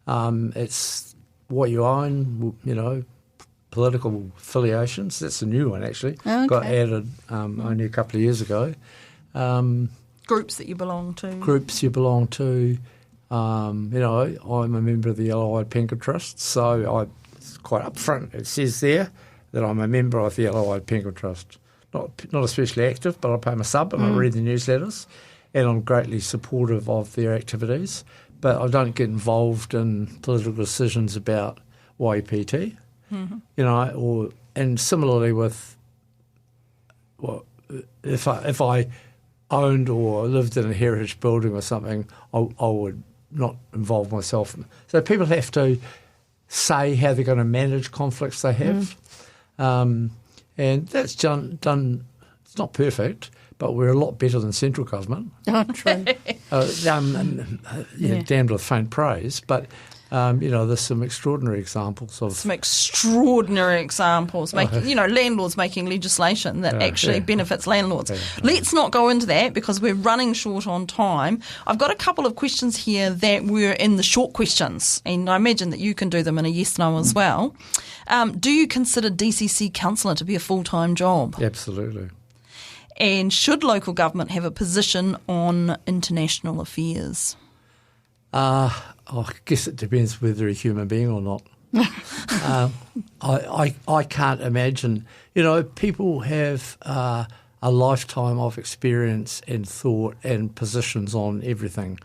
It's what you own, political affiliations. That's a new one, actually. Okay. Got added only a couple of years ago. Groups that you belong to. I'm a member of the Yellow-Eyed Penguin Trust, so it's quite upfront. It says there that I'm a member of the Yellow-Eyed Penguin Trust. Not especially active, but I pay my sub and I read the newsletters, and I'm greatly supportive of their activities. But I don't get involved in political decisions about YPT, and similarly with if I owned or lived in a heritage building or something, I would not involve myself. So people have to say how they're going to manage conflicts they have. And that's done. It's not perfect, but we're a lot better than central government. Oh, true. Damned with faint praise, but there's some extraordinary examples of landlords making legislation that actually benefits landlords. Let's not go into that because we're running short on time. I've got a couple of questions here that were in the short questions, and I imagine that you can do them in a yes/no as well. Do you consider DCC councillor to be a full-time job? Absolutely. And should local government have a position on international affairs? I guess it depends whether they're a human being or not. I can't imagine. People have a lifetime of experience and thought and positions on everything.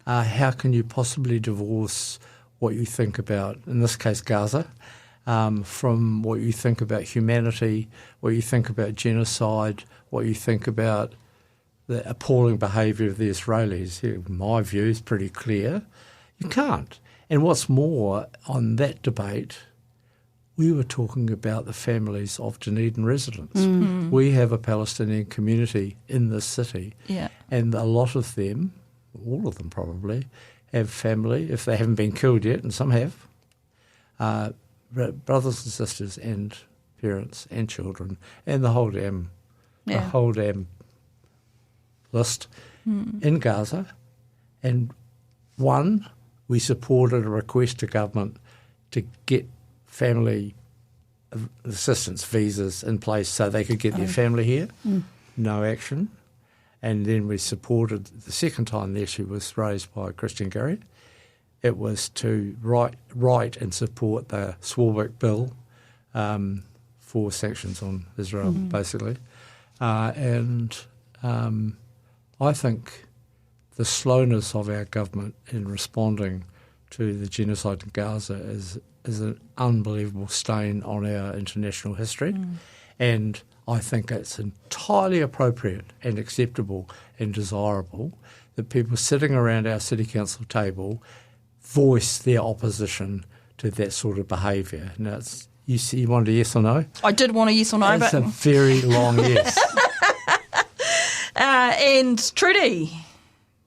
How can you possibly divorce what you think about, in this case, Gaza, from what you think about humanity, what you think about genocide, what you think about the appalling behaviour of the Israelis? My view is pretty clear. You can't. And what's more, on that debate, we were talking about the families of Dunedin residents. We have a Palestinian community in this city, and a lot of them, all of them probably, have family, if they haven't been killed yet, and some have, brothers and sisters and parents and children, and the whole damn list in Gaza. And we supported a request to government to get family assistance visas in place so they could get their family here. No action. And then we supported, the second time the issue was raised by Christian Garry, it was to write and support the Swarbrick bill for sanctions on Israel, basically. And I think the slowness of our government in responding to the genocide in Gaza is an unbelievable stain on our international history. And I think it's entirely appropriate and acceptable and desirable that people sitting around our city council table voice their opposition to that sort of behaviour. Now, you wanted a yes or no? I did want a yes or no, It's but a very long yes. and Trudi,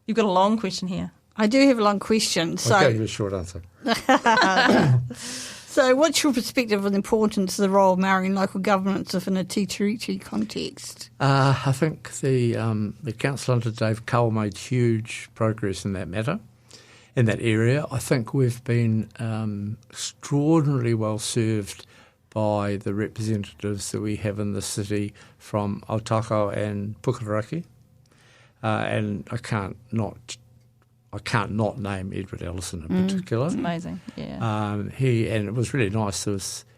you've got a long question here. I do have a long question. So, I'll give you a short answer. So what's your perspective on the importance of the role of Maori in local governance within a Tītiriti context? I think the council under Dave Cull made huge progress in that matter, in that area. I think we've been extraordinarily well served by the representatives that we have in the city from Aotearoa and Puketeraki. And I can't not name Edward Ellison in particular. It's amazing, yeah. And it was really nice.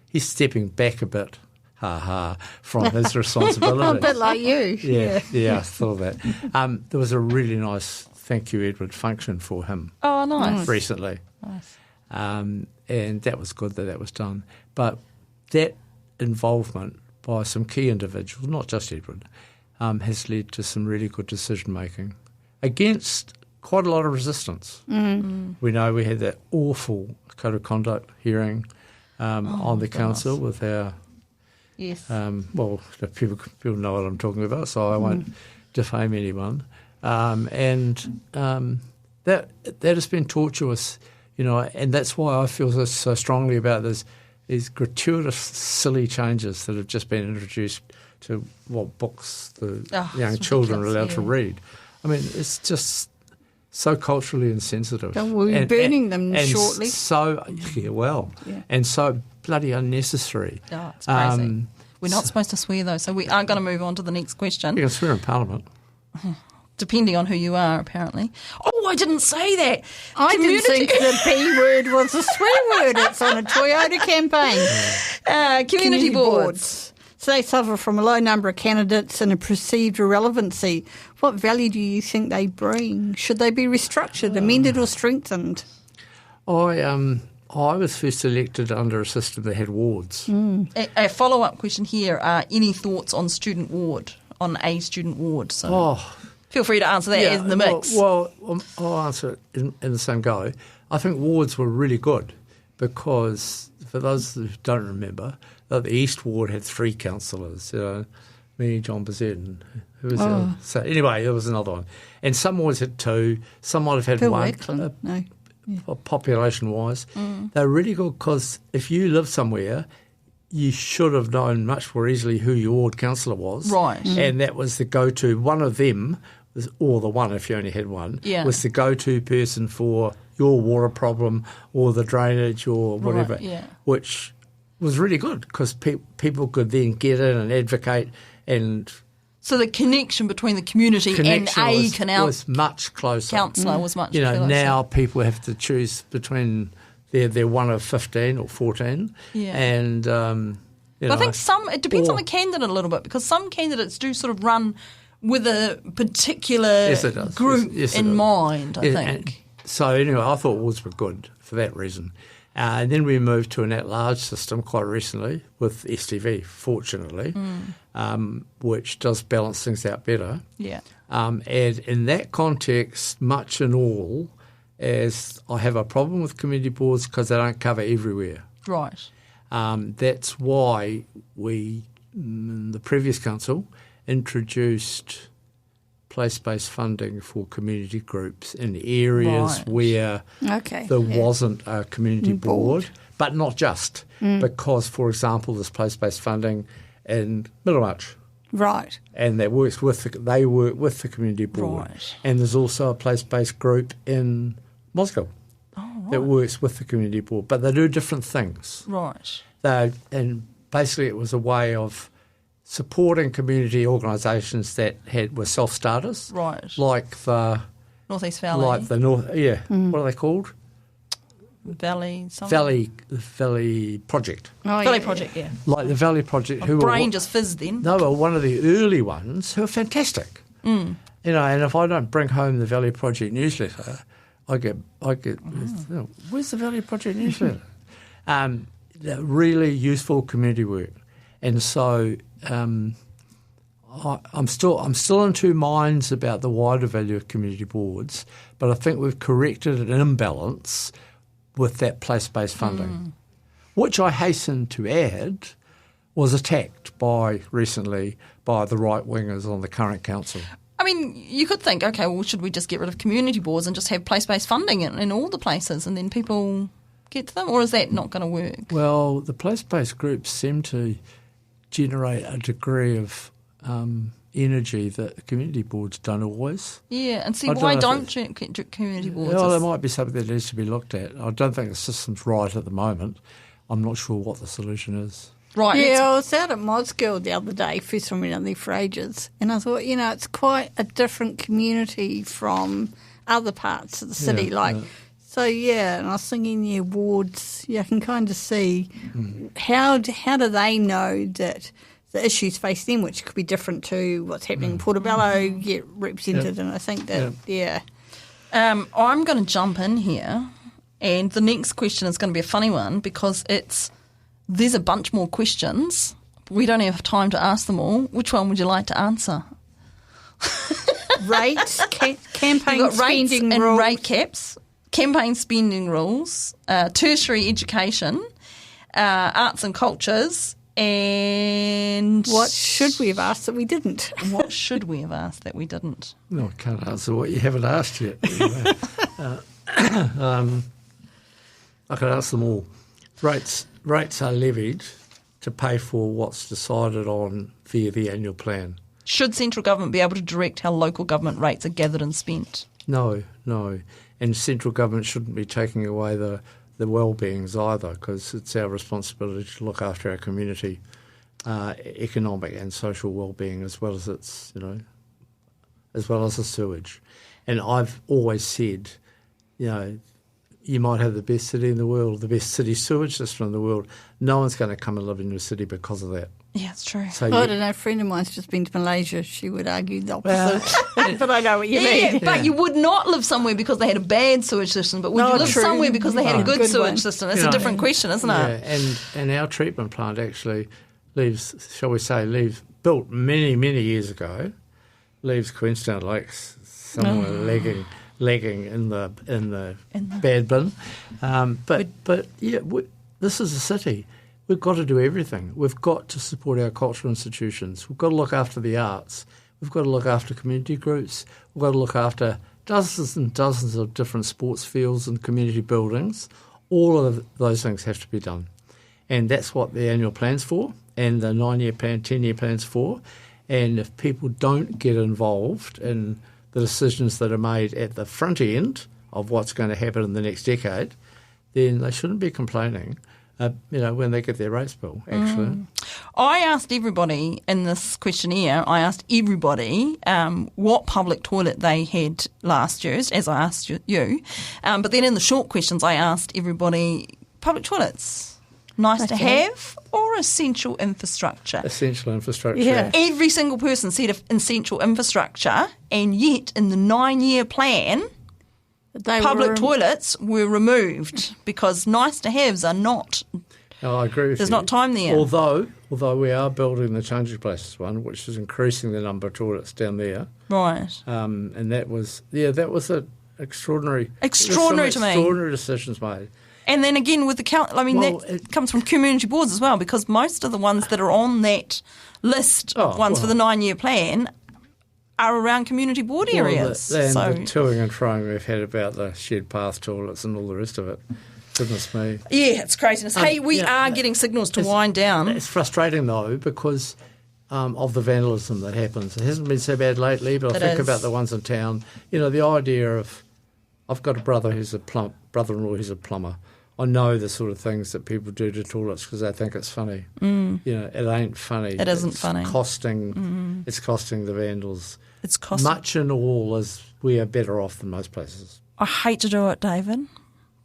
He's stepping back a bit, from his responsibility. A bit like you. Yeah, I thought that. There was a really nice thank you, Edward, function for him. Oh, nice. Recently. Nice. And that was good that was done. But that involvement by some key individuals, not just Edward, has led to some really good decision making against quite a lot of resistance. We know we had that awful code of conduct hearing on the council with our... Yes. People know what I'm talking about, so I won't defame anyone. And that has been tortuous, and that's why I feel so strongly about these gratuitous, silly changes that have just been introduced to what books the young children are allowed to read. I mean, it's just so culturally insensitive. And we're burning them shortly. And so bloody unnecessary. Oh, it's crazy. We're not supposed to swear, though, so we are going to move on to the next question. You can swear in Parliament. Depending on who you are, apparently. Oh, I didn't say that. I didn't think the B word was a swear word. It's on a Toyota campaign. Community boards. So they suffer from a low number of candidates and a perceived irrelevancy. What value do you think they bring? Should they be restructured, amended or strengthened? I was first elected under a system that had wards. A follow-up question here. Any thoughts on a student ward? So feel free to answer that in the mix. Well, I'll answer it in the same go. I think wards were really good because, for those who don't remember, the East Ward had 3 councillors, me, John Bazette, and who was there? So anyway, there was another one. And some wards had 2, some might have had Bill 1. Wakeland, no. Yeah. Population-wise. They're really good because if you live somewhere, you should have known much more easily who your ward councillor was. Right. And that was the go-to. One of them, or the one if you only had one, was the go-to person for your water problem or the drainage or whatever, which was really good because people could then get in and advocate. And so the connection between the community and was much closer. Councillor was much closer. Now people have to choose between they're one of 15 or 14. Yeah. And I think it depends on the candidate a little bit because some candidates do sort of run with a particular group in mind, I think. So anyway, I thought wards were good for that reason. And then we moved to an at-large system quite recently with STV, fortunately, which does balance things out better. Yeah. And in that context, much and all, as I have a problem with community boards because they don't cover everywhere. Right. That's why we, in the previous council, introduced place-based funding for community groups in areas where there wasn't a community board, but not just, because, for example, there's place-based funding in Middlemarch. Right. And they work with the community board. Right. And there's also a place-based group in Moscow that works with the community board, but they do different things. Right. And basically it was a way of supporting community organisations that were self-starters. Right. Like the... North East Valley. Like the North... Yeah. What are they called? Valley something. Valley Project. Oh, Valley yeah. Project, yeah. Like the Valley Project. My brain just fizzed then. They were one of the early ones who are fantastic. You know, and if I don't bring home the Valley Project newsletter, I get. Where's the Valley Project newsletter? Really useful community work, and so I'm still in two minds about the wider value of community boards, but I think we've corrected an imbalance with that place-based funding, which I hasten to add was attacked recently by the right-wingers on the current council. I mean, you could think, okay, well, should we just get rid of community boards and just have place-based funding in all the places and then people get to them? Or is that not going to work? Well, the place-based groups seem to generate a degree of energy that community boards don't always. Yeah, and see, why don't community boards? Well, there might be something that needs to be looked at. I don't think the system's right at the moment. I'm not sure what the solution is. Right. Yeah, I was out at Mosgiel the other day, first time I've been out there for ages, and I thought, you know, it's quite a different community from other parts of the city. Yeah, So, yeah, and I was thinking, yeah, wards, I can kind of see how do they know that the issues facing them, which could be different to what's happening in Portobello, get represented, and I think that, I'm going to jump in here, and the next question is going to be a funny one because there's a bunch more questions. We don't have time to ask them all. Which one would you like to answer? rates, campaign You've got rates spending and rules. rate caps, campaign spending rules, tertiary education, arts and cultures, and What should we have asked that we didn't? what should we have asked that we didn't? No, I can't answer what you haven't asked yet. Anyway. I could ask them all. Rates are levied to pay for what's decided on via the annual plan. Should central government be able to direct how local government rates are gathered and spent? No. And central government shouldn't be taking away the well-beings either, because it's our responsibility to look after our community, economic and social well-being, as well as its, as well as the sewage. And I've always said, you might have the best city in the world, the best city sewage system in the world. No one's going to come and live in your city because of that. Yeah, it's true. So I don't know, a friend of mine's just been to Malaysia. She would argue the opposite. But I know what you mean. Yeah, but you would not live somewhere because they had a bad sewage system, but would you live true. somewhere because they had a good Good sewage one. system? That's a different question, isn't it? Yeah, and our treatment plant actually leaves, built many, many years ago, leaves Queenstown Lakes somewhere lagging in the bad bin. But this is a city. We've got to do everything. We've got to support our cultural institutions. We've got to look after the arts. We've got to look after community groups. We've got to look after dozens and dozens of different sports fields and community buildings. All of those things have to be done. And that's what the annual plan's for, and the 9-year plan, 10-year plan's for. And if people don't get involved in the decisions that are made at the front end of what's going to happen in the next decade, then they shouldn't be complaining, when they get their rates bill, actually. I asked everybody in this questionnaire, what public toilet they had last year, as I asked you. But then in the short questions, I asked everybody, public toilets, nice to have or essential infrastructure? Essential infrastructure. Yeah. Every single person said essential infrastructure, and yet in the 9-year plan, public toilets were removed because nice to haves are not. No, I agree with There's you. not time there. Although we are building the Changing Places one, which is increasing the number of toilets down there. Right. And that was an extraordinary. Extraordinary to me. Extraordinary decisions made. And then again with the that comes from community boards as well, because most of the ones that are on that list of ones for the 9-year plan are around community board areas. The toing and froing we've had about the shared path toilets and all the rest of it. Goodness me. Yeah, it's craziness. Hey, we are getting signals to wind down. It's frustrating, though, because of the vandalism that happens. It hasn't been so bad lately, but I think about the ones in town. The idea of, I've got a brother who's brother-in-law who's a plumber. I know the sort of things that people do to toilets because they think it's funny. It ain't funny. It isn't funny. It's costing the vandals. It's costing. Much and all as we are better off than most places. I hate to do it, David,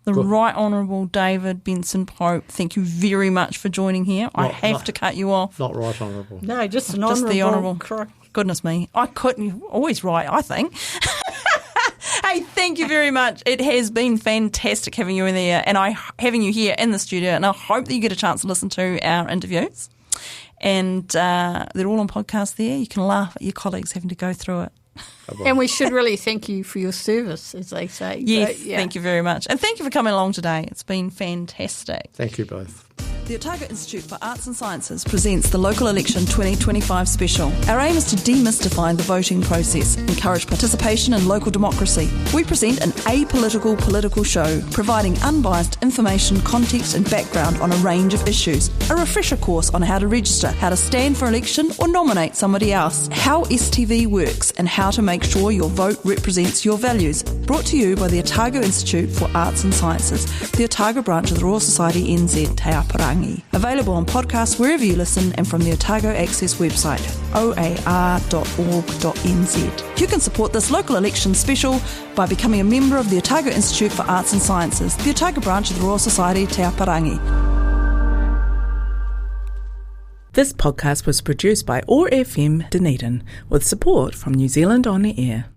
The Right Honourable David Benson-Pope. Thank you very much for joining here. I have to cut you off. Not Right Honourable. No, just an Just the Honourable. Correct. Goodness me. I couldn't. Always right, I think. Hey, thank you very much. It has been fantastic having you in there and having you here in the studio. And I hope that you get a chance to listen to our interviews. And they're all on podcast there. You can laugh at your colleagues having to go through it. And we should really thank you for your service, as they say. Yes, thank you very much. And thank you for coming along today. It's been fantastic. Thank you both. The Otago Institute for Arts and Sciences presents the Local Election 2025 special. Our aim is to demystify the voting process, encourage participation in local democracy. We present an apolitical political show, providing unbiased information, context and background on a range of issues. A refresher course on how to register, how to stand for election or nominate somebody else, how STV works and how to make sure your vote represents your values. Brought to you by the Otago Institute for Arts and Sciences, the Otago branch of the Royal Society NZ Te Aparangi. Available on podcasts wherever you listen and from the Otago Access website, oar.org.nz. You can support this local election special by becoming a member of the Otago Institute for Arts and Sciences, the Otago branch of the Royal Society Te Aparangi. This podcast was produced by OAR FM Dunedin with support from New Zealand On the Air.